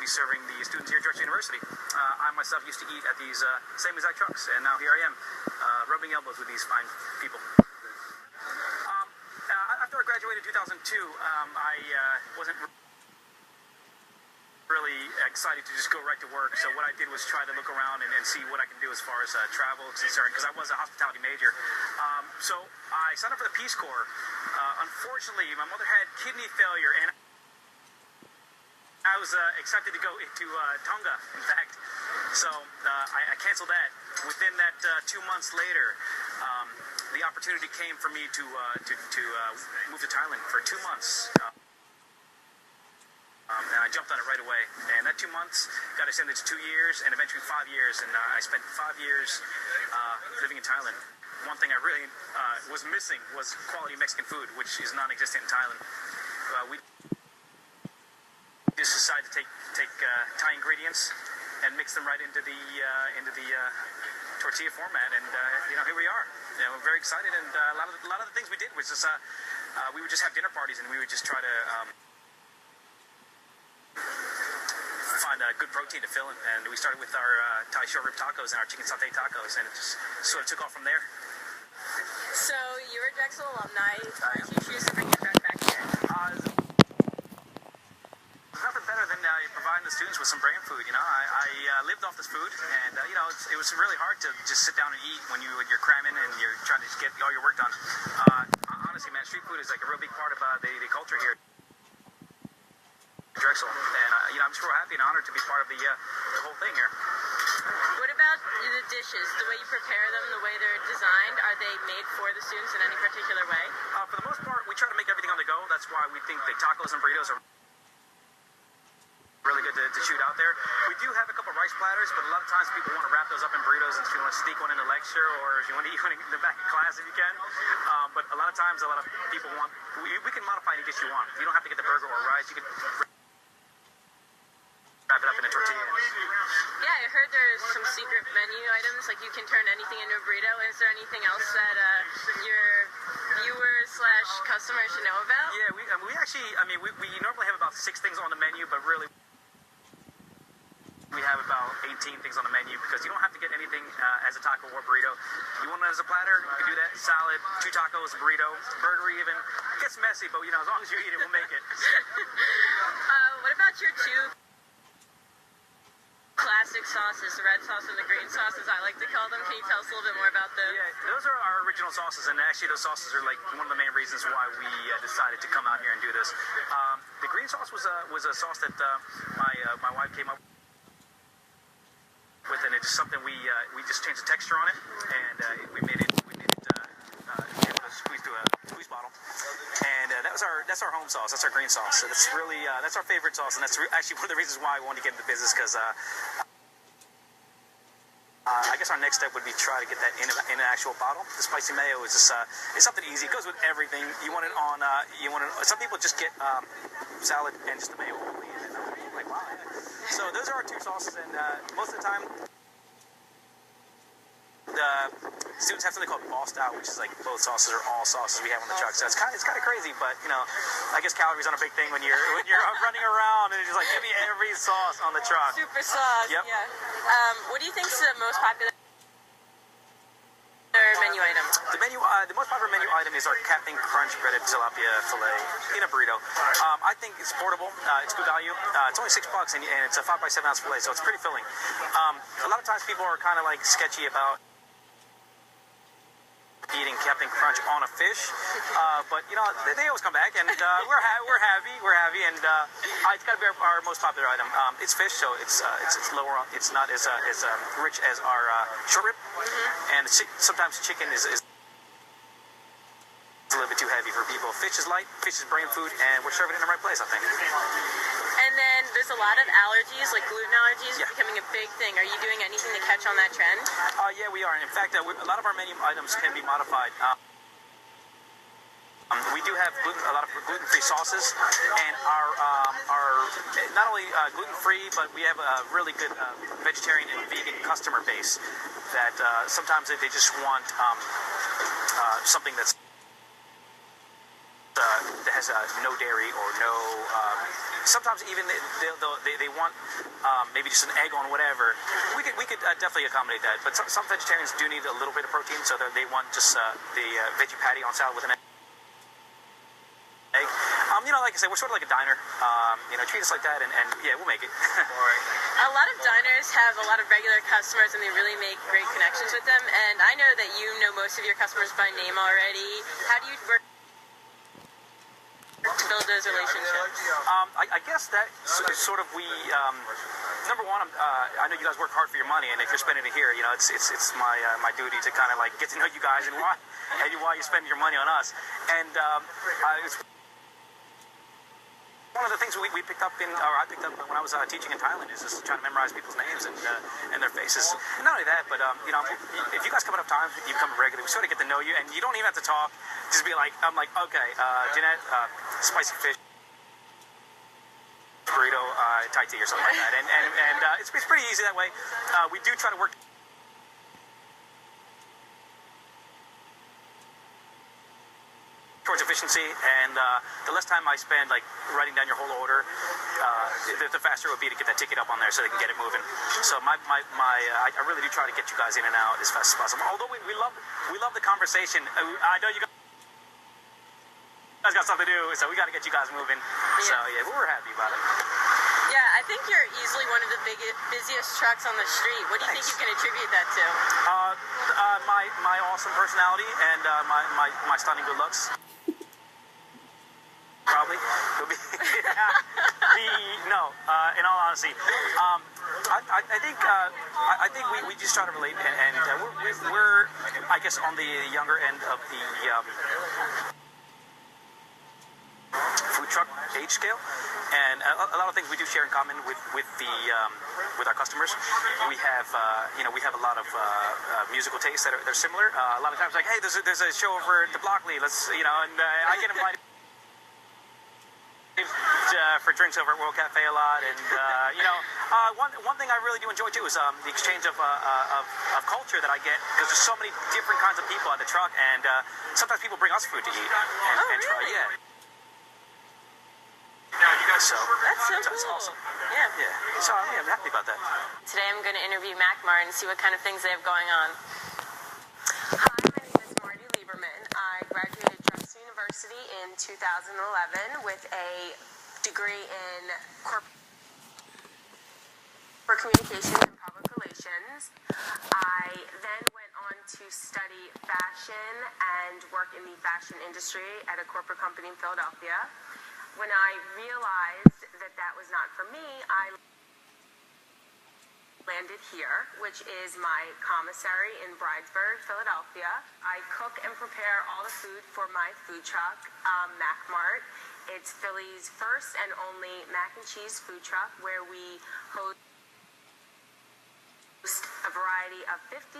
serving the students here at Drexel University. I myself used to eat at these same exact trucks, and now here I am, rubbing elbows with these fine people. After I graduated in 2002, I wasn't really excited to just go right to work, so what I did was try to look around and see what I can do as far as travel is concerned, because I was a hospitality major. So I signed up for the Peace Corps. Unfortunately, my mother had kidney failure, and I was accepted to go into Tonga, in fact. So I canceled that. Within that 2 months later, the opportunity came for me to move to Thailand for 2 months. And I jumped on it right away. And that 2 months got extended to 2 years and eventually 5 years. And I spent 5 years living in Thailand. One thing I really was missing was quality Mexican food, which is non-existent in Thailand. We just decided to take Thai ingredients and mix them right into the tortilla format. And here we are. We're very excited. And a lot of the things we did was just we would just have dinner parties, and we would just try to find good protein to fill in. And we started with our Thai short rib tacos and our chicken satay tacos, and it just sort of took off from there. So you're a Drexel alumni. Why did you choose to bring your truck back here? Nothing better than providing the students with some brand food. I lived off this food, and it was really hard to just sit down and eat when you're cramming and you're trying to get all your work done. Honestly, man, street food is like a real big part of the culture here. Drexel, and I'm just real happy and honored to be part of the whole thing here. What about the dishes, the way you prepare them, the way they're designed? Are they made for the students in any particular way? For the most part, we try to make everything on the go. That's why we think the tacos and burritos are really good to shoot out there. We do have a couple rice platters, but a lot of times people want to wrap those up in burritos, and if you want to sneak one in the lecture, or if you want to eat one in the back of class if you can. But a lot of times, a lot of people want, we can modify any dish you want. You don't have to get the burger or rice. You can wrap it up in a tortilla. Yeah, I heard there's some secret menu items, like you can turn anything into a burrito. Is there anything else that your viewers/customers should know about? Yeah, we actually, we normally have about 6 things on the menu, but really we have about 18 things on the menu, because you don't have to get anything as a taco or burrito. You want it as a platter, you can do that. Salad, 2 tacos, a burrito, burger even. It gets messy, but as long as you eat it, we'll make it. What about your 2 classic sauces, the red sauce and the green sauce, as I like to call them? Can you tell us a little bit more about those? Yeah, those are our original sauces, and actually those sauces are like one of the main reasons why we decided to come out here and do this. The green sauce was a sauce that my wife came up with, and it's just something we just changed the texture on it, and we made it able to squeeze through a squeeze bottle. And that's our home sauce. That's our green sauce. So that's really that's our favorite sauce, and that's actually one of the reasons why I wanted to get into business, because I guess our next step would be try to get that in an actual bottle. The spicy mayo is just it's something easy. It goes with everything. You want it on. Some people just get salad and just the mayo only, and I'm like, wow. Yeah. So those are our 2 sauces, and most of the time, the students have something called ball style, which is like both sauces are all sauces we have on the truck. So it's kind of crazy, but I guess calories aren't a big thing when you're running around and it's just like, give me every sauce on the truck. Super sauce. Yep. Yeah. What do you think is the most popular menu item? The most popular menu item is our Captain Crunch breaded tilapia fillet in a burrito. I think it's portable. It's good value. It's only $6, and it's a 5 by 7 ounce fillet, so it's pretty filling. A lot of times people are kind of like sketchy about eating Captain Crunch on a fish, but they always come back, and we're happy, and it's got to be our most popular item. It's fish, so it's lower on, it's not as rich as our short rib, and sometimes chicken is a little bit too heavy for people. Fish is light, fish is brain food, and we're serving it in the right place, I think. And then there's a lot of allergies, like gluten allergies, becoming a big thing. Are you doing anything to catch on that trend? Yeah, we are. In fact, a lot of our menu items can be modified. We do have a lot of gluten-free sauces, and our not only gluten-free, but we have a really good vegetarian and vegan customer base that sometimes they just want something that has no dairy or no. Sometimes even they want maybe just an egg on whatever, we could definitely accommodate that. But some vegetarians do need a little bit of protein, so they want just the veggie patty on salad with an egg. Like I said, we're sort of like a diner. Treat us like that, and yeah, we'll make it. A lot of diners have a lot of regular customers, and they really make great connections with them. And I know that you know most of your customers by name already. How do you work to build those relationships? I guess that sort of number one, I know you guys work hard for your money, and if you're spending it here, it's my duty to kind of like get to know you guys and why you spend your money on us. And it's one of the things I picked up when I was teaching in Thailand is just trying to memorize people's names and their faces. And not only that, but if you guys come enough times, you become regular, we sort of get to know you, and you don't even have to talk. Just be like, I'm like, okay, Jeanette, spicy fish burrito, Thai tea or something like that, and it's pretty easy that way. We do try to work towards efficiency, and the less time I spend like writing down your whole order, the faster it would be to get that ticket up on there so they can get it moving. So I really do try to get you guys in and out as fast as possible. Although we love the conversation. I know you guys got something to do, so we got to get you guys moving. Yeah. So yeah, we're happy about it. Yeah, I think you're easily one of the busiest trucks on the street. What do you think you can attribute that to? My awesome personality and my stunning good looks. Probably. In all honesty, I think we just try to relate, and we're I guess on the younger end of the food truck age scale, and a lot of things we do share in common with our customers. We have a lot of musical tastes that are similar. A lot of times, like, hey, there's a show over at the Blockley. Let's and I get invited for drinks over at World Cafe a lot, and one thing I really do enjoy too is the exchange of culture that I get, because there's so many different kinds of people at the truck, and sometimes people bring us food to eat and try. Yeah. So that's so cool. Awesome. Yeah. So I'm happy about that. Today I'm going to interview Mart and see what kind of things they have going on. Hi, my name is Marty Lieberman. I graduated Drexel University in 2011 with a degree in corporate communications and public relations. I then went on to study fashion and work in the fashion industry at a corporate company in Philadelphia. When I realized that was not for me, I landed here, which is my commissary in Bridesburg, Philadelphia. I cook and prepare all the food for my food truck, Mart. It's Philly's first and only mac and cheese food truck, where we host a variety of 57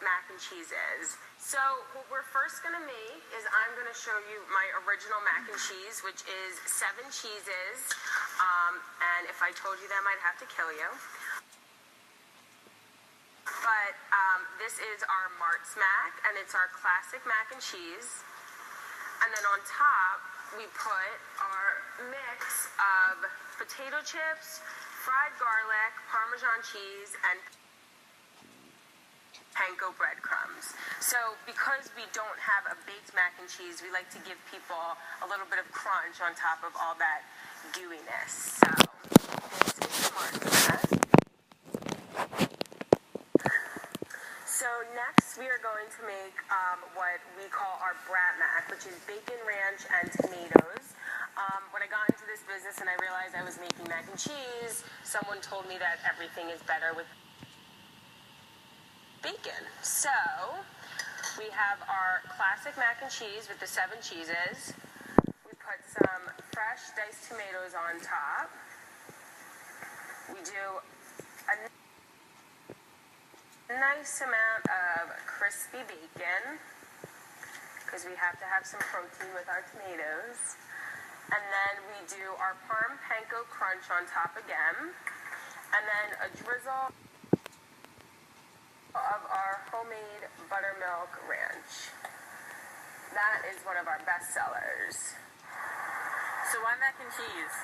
mac and cheeses. So what we're first going to make is I'm going to show you my original mac and cheese, which is 7 cheeses. And if I told you them, I'd have to kill you. But this is our Mart's mac, and it's our classic mac and cheese. And then on top, we put our mix of potato chips, fried garlic, Parmesan cheese, and panko breadcrumbs. So because we don't have a baked mac and cheese, we like to give people a little bit of crunch on top of all that gooiness. So this is the Mart's mac. So next we are going to make what we call our brat mac, which is bacon, ranch, and tomatoes. When I got into this business and I realized I was making mac and cheese, someone told me that everything is better with bacon. So we have our classic mac and cheese with the 7 cheeses. We put some fresh diced tomatoes on top. We do a nice amount of crispy bacon, because we have to have some protein with our tomatoes. And then we do our Parm Panko Crunch on top again. And then a drizzle of our homemade buttermilk ranch. That is one of our best sellers. So why mac and cheese?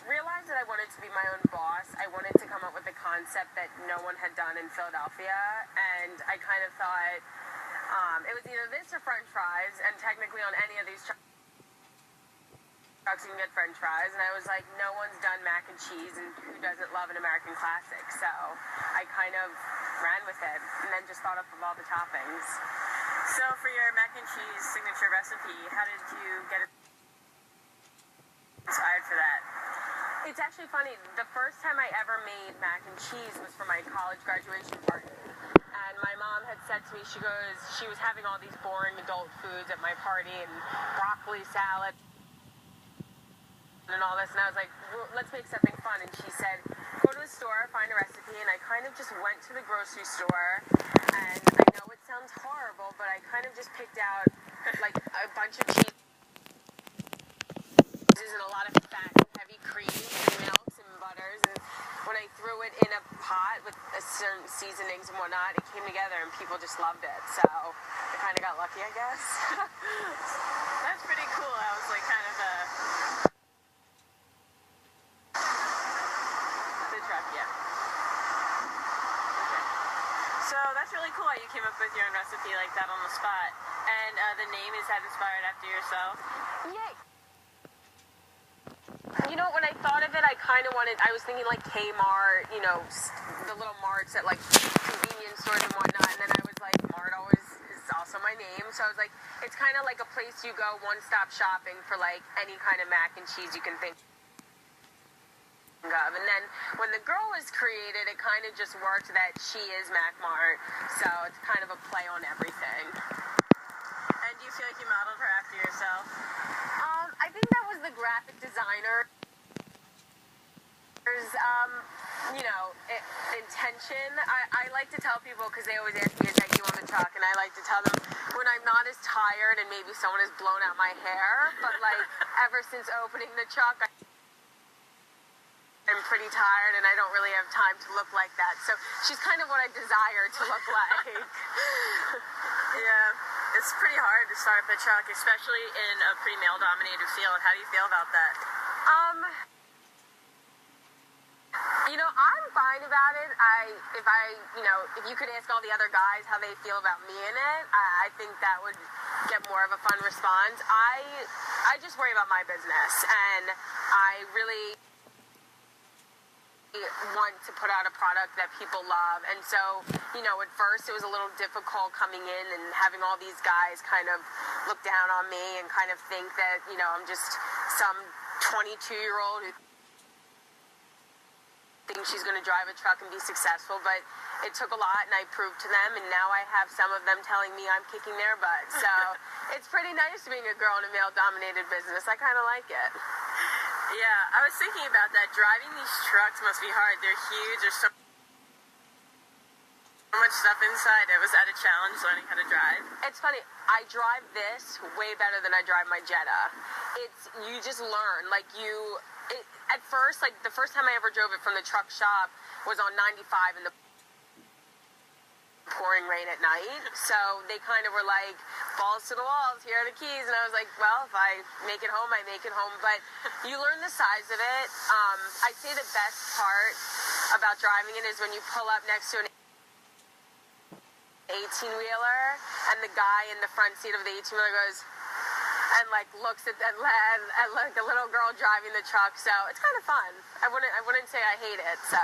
realized that I wanted to be my own boss. I wanted to come up with a concept that no one had done in Philadelphia, and I kind of thought it was either this or French fries, and technically on any of these trucks you can get French fries, and I was like, no one's done mac and cheese, and who doesn't love an American classic? So I kind of ran with it, and then just thought up of all the toppings. So for your mac and cheese signature recipe, how did you get inspired for that? It's actually funny. The first time I ever made mac and cheese was for my college graduation party. And my mom had said to me, she was having all these boring adult foods at my party, and broccoli salad and all this, and I was like, well, let's make something fun. And she said, go to the store, find a recipe, and I kind of just went to the grocery store, and I know it sounds horrible, but I kind of just picked out like a bunch of cheeses and a lot of fat and heavy creams and milks and butters, and when I threw it in a pot with certain seasonings and whatnot, it came together and people just loved it. So I kind of got lucky, I guess. That's pretty cool. I was like kind of the truck, yeah. Okay. So that's really cool how you came up with your own recipe like that on the spot. And the name, is that inspired after yourself? Yeah. You know, when I thought of it, I was thinking like Kmart, you know, the little marts at like convenience stores and whatnot, and then I was like, Mart always is also my name, so I was like, it's kind of like a place you go one-stop shopping for like any kind of mac and cheese you can think of. And then when the girl was created, it kind of just worked that she is Mac Mart, so it's kind of a play on everything. And do you feel like you modeled her after yourself? I think that was the graphic designer. Intention. I like to tell people, because they always ask me, is that you on the truck? And I like to tell them when I'm not as tired and maybe someone has blown out my hair, but like ever since opening the truck, I'm pretty tired and I don't really have time to look like that. So she's kind of what I desire to look like. Yeah, it's pretty hard to start up a truck, especially in a pretty male-dominated field. How do you feel about that? You know, I'm fine about it. If you could ask all the other guys how they feel about me in it, I think that would get more of a fun response. I just worry about my business, and I really want to put out a product that people love. And so, you know, at first it was a little difficult coming in and having all these guys kind of look down on me and kind of think that, you know, I'm just some 22-year-old who thinks she's going to drive a truck and be successful. But it took a lot, and I proved to them, and now I have some of them telling me I'm kicking their butt. So it's pretty nice being a girl in a male-dominated business. I kind of like it. Yeah, I was thinking about that. Driving these trucks must be hard. They're huge. There's so much stuff inside. It was at a challenge learning how to drive. It's funny. I drive this way better than I drive my Jetta. You just learn. At first, like the first time I ever drove it from the truck shop was on 95 in the pouring rain at night. So they kind of were like, balls to the walls, here are the keys. And I was like, well, if I make it home, I make it home. But you learn the size of it. I'd say the best part about driving it is when you pull up next to an 18-wheeler and the guy in the front seat of the 18-wheeler goes and like looks at that lad and like a little girl driving the truck. So it's kind of fun. I wouldn't say I hate it. So